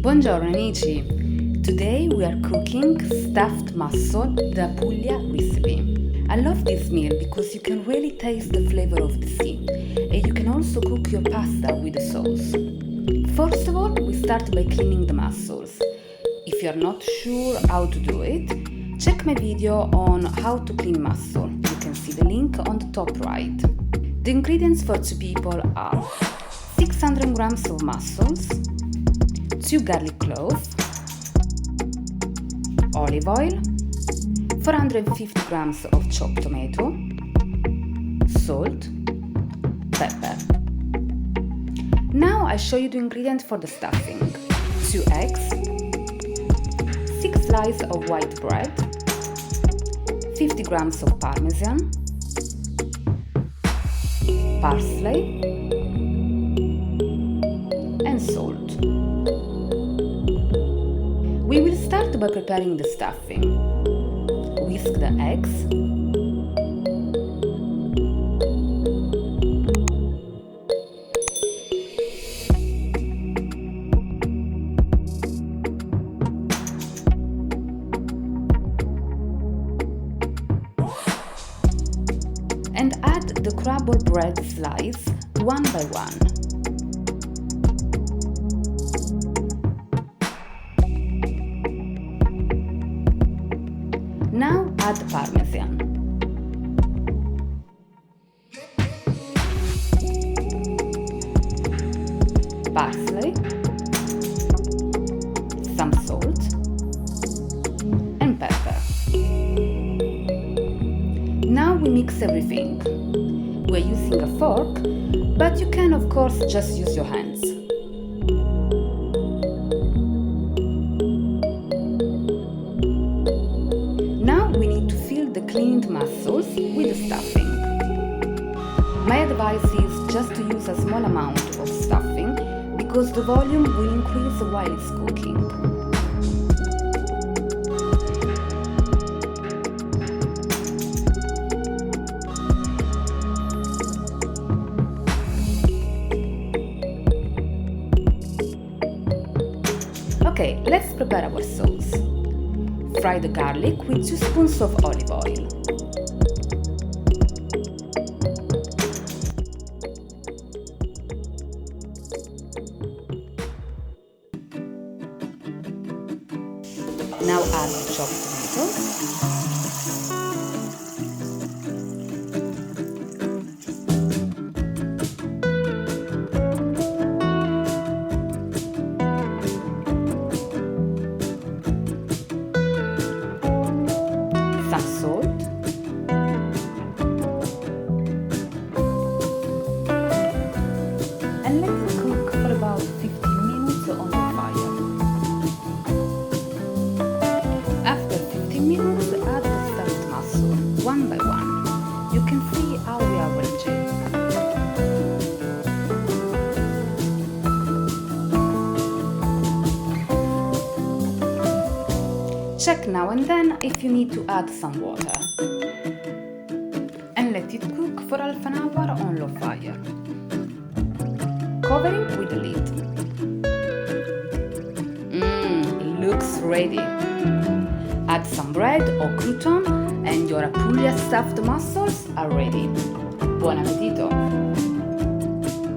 Buongiorno amici! Today we are cooking stuffed mussel, the Apulia recipe. I love this meal because you can really taste the flavor of the sea, and you can also cook your pasta with the sauce. First of all, we start by cleaning the mussels. If you are not sure how to do it, check my video on how to clean mussel. You can see the link on the top right. The ingredients for 2 people are 600 grams of mussels, 2 garlic cloves, olive oil, 450 grams of chopped tomato, salt, pepper. Now I show you the ingredients for the stuffing. 2 eggs, 6 slices of white bread, 50 grams of parmesan, parsley, and salt. We will start by preparing the stuffing. Whisk the eggs. And add the crumbled bread slice one by one. Now add parmesan. Parsley, some salt, and pepper. Now we mix everything. We're using a fork, but you can of course just use your hands. Now we need to fill the cleaned mussels with the stuffing. My advice is just to use a small amount of stuffing because the volume will increase while it's cooking. Okay, let's prepare our sauce. Fry the garlic with 2 spoons of olive oil. Now add the chopped tomatoes. Some salt, and let it cook for about 15 minutes on the fire. After 15 minutes, add the stuffed mussel one by one. You can see how we arrange it. Check now and then if you need to add some water. And let it cook for half an hour on low fire. Cover it with a lid. Looks ready. Add some bread or crouton and your Apulia stuffed mussels are ready. Buon appetito!